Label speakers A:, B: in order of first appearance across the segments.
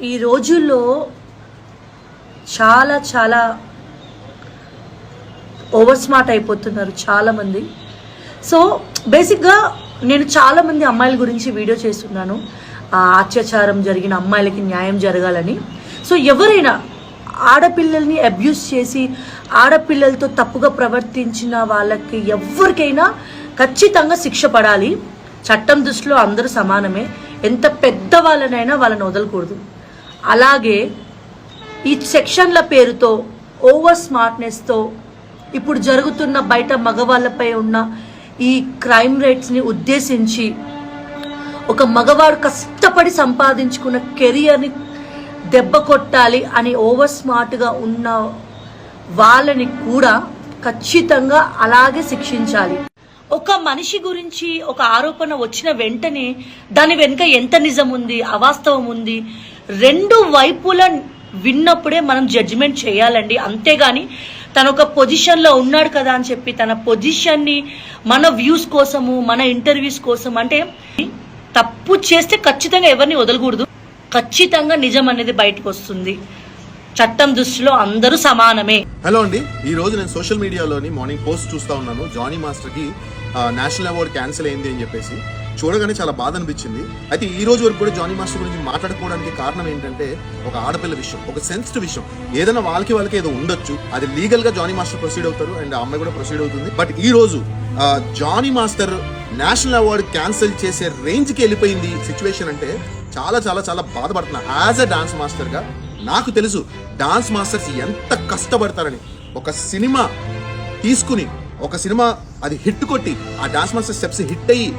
A: ఈ రోజుల్లో చాలా చాలా ఓవర్ స్మార్ట్ అయిపోతున్నారు చాలామంది. సో బేసిక్గా నేను చాలామంది అమ్మాయిల గురించి వీడియో చేస్తున్నాను, అత్యాచారం జరిగిన అమ్మాయిలకి న్యాయం జరగాలని. సో ఎవరైనా ఆడపిల్లల్ని అబ్యూస్ చేసి ఆడపిల్లలతో తప్పుగా ప్రవర్తించిన వాళ్ళకి ఎవరికైనా ఖచ్చితంగా శిక్ష పడాలి. చట్టం దృష్టిలో అందరూ సమానమే, ఎంత పెద్ద వాళ్ళనైనా వాళ్ళని వదలకూడదు. అలాగే ఈ సెక్షన్ల పేరుతో ఓవర్ స్మార్ట్నెస్తో ఇప్పుడు జరుగుతున్న బయట మగవాళ్ళపై ఉన్న ఈ క్రైమ్ రేట్స్ని ఉద్దేశించి ఒక మగవాడు కష్టపడి సంపాదించుకున్న కెరియర్ని దెబ్బ కొట్టాలి అని ఓవర్ స్మార్ట్గా ఉన్న వాళ్ళని కూడా ఖచ్చితంగా అలాగే శిక్షించాలి. ఒక మనిషి గురించి ఒక ఆరోపణ వచ్చిన వెంటనే దాని వెనుక ఎంత నిజం ఉంది, అవాస్తవం ఉంది, రెండు వైపుల విన్నప్పుడే మనం జడ్జిమెంట్ చేయాలండి. అంతేగాని తన ఒక పొజిషన్లో ఉన్నాడు కదా అని చెప్పి తన పొజిషన్ని మన వ్యూస్ కోసము మన ఇంటర్వ్యూస్ కోసం అంటే తప్పు చేస్తే ఖచ్చితంగా ఎవరిని వదలకూడదు. ఖచ్చితంగా నిజం అనేది బయటకు వస్తుంది. చట్టం దృష్టిలో అందరూ సమానమే.
B: హలో అండి, ఈ రోజు నేను సోషల్ మీడియాలోని మార్నింగ్ పోస్ట్ చూస్తా ఉన్నాను. జానీ మాస్టర్ కి నేషనల్ అవార్డు క్యాన్సిల్ అయింది అని చెప్పేసి చూడగానే చాలా బాధ అనిపించింది. అయితే ఈ రోజు వరకు కూడా జానీ మాస్టర్ గురించి మాట్లాడుకోవడానికి కారణం ఏంటంటే ఒక ఆడపిల్ల విషయం, ఒక సెన్సిటివ్ విషయం. ఏదైనా వాళ్ళకి ఏదో ఉండొచ్చు, అది లీగల్ గా జానీ మాస్టర్ ప్రొసీడ్ అవుతారు అండ్ ఆ అమ్మాయి కూడా ప్రొసీడ్ అవుతుంది. బట్ ఈ రోజు Jani master national award cancel చేసే రేంజ్ కి వెళ్ళిపోయింది సిచ్యువేషన్. అంటే చాలా చాలా చాలా బాధపడుతున్నా. యాజ్ అ డాన్స్ మాస్టర్ గా నాకు తెలుసు డాన్స్ మాస్టర్స్ ఎంత కష్టపడతారని. ఒక సినిమా తీసుకుని ఒక సినిమా అది హిట్ కొట్టి ఆ డాన్స్ మాస్టర్ స్టెప్స్ హిట్ అయ్యి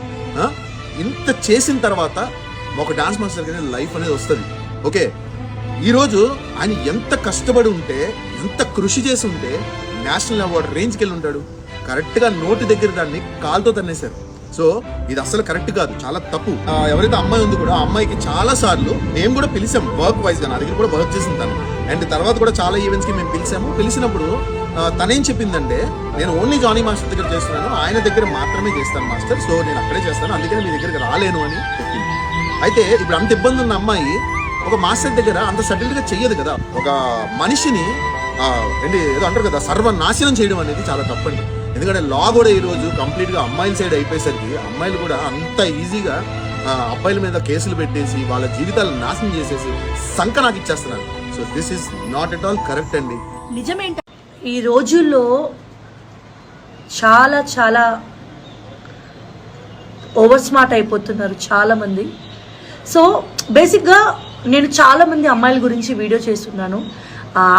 B: ఇంత చేసిన తర్వాత ఒక డాన్స్ మాస్టర్ లైఫ్ అనేది వస్తుంది. ఓకే, ఈరోజు ఆయన ఎంత కష్టపడి ఉంటే, ఎంత కృషి చేసి ఉంటే నేషనల్ అవార్డు రేంజ్కి వెళ్ళి ఉంటాడు. కరెక్ట్గా నోటి దగ్గర దాన్ని కాలుతో తన్నేశారు. సో ఇది అసలు కరెక్ట్ కాదు, చాలా తప్పు. ఎవరైతే అమ్మాయి ఉంది కూడా ఆ అమ్మాయికి చాలా సార్లు మేము కూడా పిలిచాం వర్క్ వైజ్ గా. నా దగ్గర కూడా వర్క్ చేసింది తను. అండ్ తర్వాత కూడా చాలా ఈవెంట్స్ కి మేము పిలిచాము. పిలిచినప్పుడు తనేం చెప్పిందంటే, నేను ఓన్లీ జానీ మాస్టర్ దగ్గర చేస్తున్నాను, ఆయన దగ్గర మాత్రమే చేస్తాను మాస్టర్, సో నేను అక్కడే చేస్తాను, అందుకని మీ దగ్గరికి రాలేను అని చెప్పింది. అయితే ఇప్పుడు అంత ఇబ్బంది ఉన్న అమ్మాయి ఒక మాస్టర్ దగ్గర అంత సటిల్ గా చెయ్యదు కదా. ఒక మనిషిని ఏదో అంటారు కదా, సర్వనాశనం చేయడం అనేది చాలా తప్పండి. ఎందుకంటే లా కూడా ఈ రోజు కంప్లీట్ గా అమ్మాయిల సైడ్ అయిపోయేసరికి అమ్మాయిలు కూడా అంత ఈజీగా అబ్బాయిల మీద కేసులు పెట్టేసి వాళ్ళ జీవితాలను నాశనం చేసేసి సంక నాకు ఇచ్చేస్తున్నారు. So this is not at all correct అండి.
A: నిజమేంట ఈ రోజుల్లో చాలా చాలా ఓవర్ స్మార్ట్ అయిపోతున్నారు చాలామంది. సో బేసిక్గా నేను చాలామంది అమ్మాయిల గురించి వీడియో చేస్తున్నాను,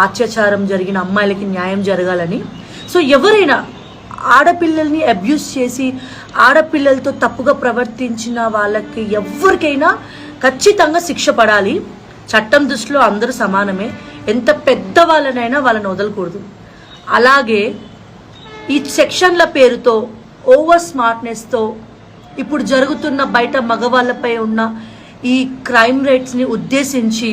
A: అత్యాచారం జరిగిన అమ్మాయిలకి న్యాయం జరగాలని. సో ఎవరైనా ఆడపిల్లల్ని అబ్యూస్ చేసి ఆడపిల్లలతో తప్పుగా ప్రవర్తించిన వాళ్ళకి ఎవరికైనా ఖచ్చితంగా శిక్ష పడాలి. చట్టం దృష్టిలో అందరూ సమానమే, ఎంత పెద్ద వాళ్ళనైనా వాళ్ళని వదలకూడదు. అలాగే ఈ సెక్షన్ల పేరుతో ఓవర్ స్మార్ట్నెస్తో ఇప్పుడు జరుగుతున్న బయట మగవాళ్ళపై ఉన్న ఈ క్రైమ్ రేట్స్ని ఉద్దేశించి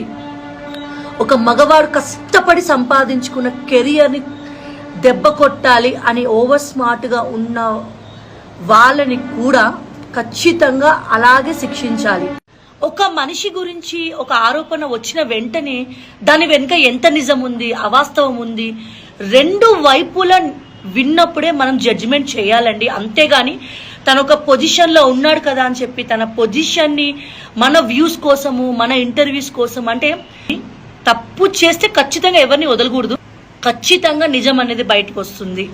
A: ఒక మగవాడు కష్టపడి సంపాదించుకున్న కెరియర్ని దెబ్బ కొట్టాలి అని ఓవర్ స్మార్ట్గా ఉన్న వాళ్ళని కూడా ఖచ్చితంగా అలాగే శిక్షించాలి. ఒక మనిషి గురించి ఒక ఆరోపణ వచ్చిన వెంటనే దాని వెనుక ఎంత నిజం ఉంది, అవాస్తవం ఉంది, రెండు వైపుల విన్నప్పుడే మనం జడ్జిమెంట్ చేయాలండి. అంతేగాని తన ఒక పొజిషన్లో ఉన్నాడు కదా అని చెప్పి తన పొజిషన్ని మన వ్యూస్ కోసము మన ఇంటర్వ్యూస్ కోసం అంటే తప్పు చేస్తే ఖచ్చితంగా ఎవరిని వదలకూడదు. ఖచ్చితంగా నిజం అనేది బయటకు వస్తుంది.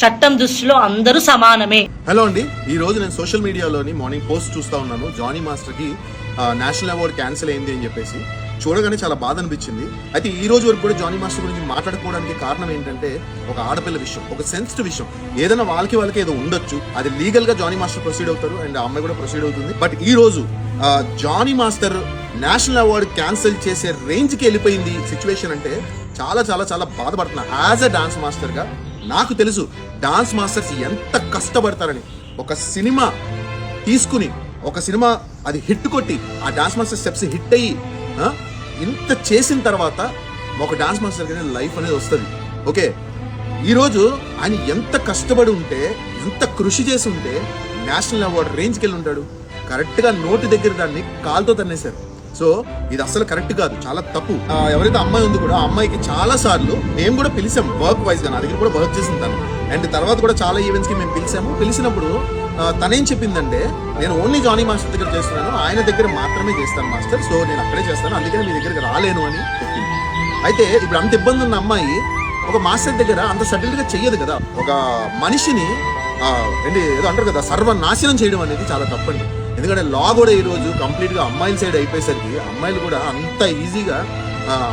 A: చట్టం దృష్టిలో అందరూ సమానమే.
B: హలో అండి, ఈ రోజు నేను సోషల్ మీడియాలోని మార్నింగ్ పోస్ట్ చూస్తా ఉన్నాను. జానీ మాస్టర్ కి నేషనల్ అవార్డు క్యాన్సిల్ అయింది అని చెప్పేసి చూడగానే చాలా బాధ అనిపించింది. అయితే ఈ రోజు వరకు కూడా జానీ మాస్టర్ గురించి మాట్లాడుకోవడానికి కారణం ఏంటంటే ఒక ఆడపిల్ల విషయం, ఒక సెన్సిటివ్ విషయం. ఏదైనా వాళ్ళకి ఏదో ఉండొచ్చు, అది లీగల్ గా జానీ మాస్టర్ ప్రొసీడ్ అవుతారు అండ్ ఆ అమ్మాయి కూడా ప్రొసీడ్ అవుతుంది. బట్ ఈ రోజు Jani master national award cancel చేసే రేంజ్ కి వెళ్ళిపోయింది సిచ్యువేషన్. అంటే చాలా చాలా చాలా బాధపడుతున్నా. యాజ్ అ డాన్స్ మాస్టర్ గా నాకు తెలుసు డాన్స్ మాస్టర్స్ ఎంత కష్టపడతారని. ఒక సినిమా తీసుకుని ఒక సినిమా అది హిట్ కొట్టి ఆ డాన్స్ మాస్టర్ స్టెప్స్ హిట్ అయ్యి ఇంత చేసిన తర్వాత ఒక డాన్స్ మాస్టర్ లైఫ్ అనేది వస్తుంది. ఓకే, ఈరోజు ఆయన ఎంత కష్టపడి ఉంటే, ఎంత కృషి చేసి ఉంటే నేషనల్ అవార్డు రేంజ్కి వెళ్ళి ఉంటాడు. కరెక్ట్గా నోటి దగ్గర దాన్ని కాలుతో తన్నేశారు. సో ఇది అసలు కరెక్ట్ కాదు, చాలా తప్పు. ఎవరైతే అమ్మాయి ఉంది కూడా ఆ అమ్మాయికి చాలా సార్లు మేము కూడా పిలిచాం వర్క్ వైజ్ గా, నా దగ్గర కూడా వర్క్ చేసింది తను. అండ్ తర్వాత కూడా చాలా ఈవెంట్స్ కి మేము పిలిచినప్పుడు తనేం చెప్పిందంటే, నేను ఓన్లీ జానీ మాస్టర్ దగ్గర చేస్తున్నాను, ఆయన దగ్గర మాత్రమే చేస్తాను మాస్టర్, సో నేను అక్కడే చేస్తాను, అందుకని మీ దగ్గరికి రాలేను అని చెప్పింది. అయితే ఇప్పుడు అంత ఇబ్బంది ఉన్న అమ్మాయి ఒక మాస్టర్ దగ్గర అంత సటిల్ గా చెయ్యదు కదా. ఒక మనిషిని ఏదో అంటారు కదా, సర్వనాశనం చేయడం అనేది చాలా తప్పండి. ఎందుకంటే లా కూడా ఈ రోజు కంప్లీట్ గా అమ్మాయిల సైడ్ అయిపోయేసరికి అమ్మాయిలు కూడా అంత ఈజీగా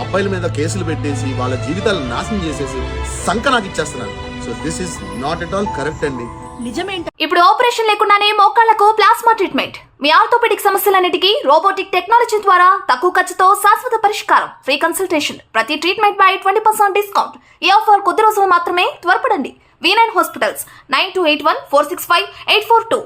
B: అబ్బాయిల మీద కేసులు పెట్టేసి వాళ్ళ జీవితాలను నాశనం చేసేసి సంక నాకు ఇచ్చేస్తున్నారు. So this is not at all correct అండి.
A: నిజమేంట.
C: ఇప్పుడు ఆపరేషన్ లేకుండానే మోకాళ్లకు ప్లాస్మా ట్రీట్మెంట్. మీ ఆర్థోపెడిక్ సమస్యలన్నిటికీ రోబోటిక్ టెక్నాలజీ ద్వారా తక్కువ ఖర్చుతో శాశ్వత పరిష్కారం. Free consultation. ప్రతి ట్రీట్మెంట్ పై 20% డిస్కౌంట్. ఈ ఆఫర్ కొద్ది రోజులు మాత్రమే. త్వరపడండి. V9 hospitals 9281465842.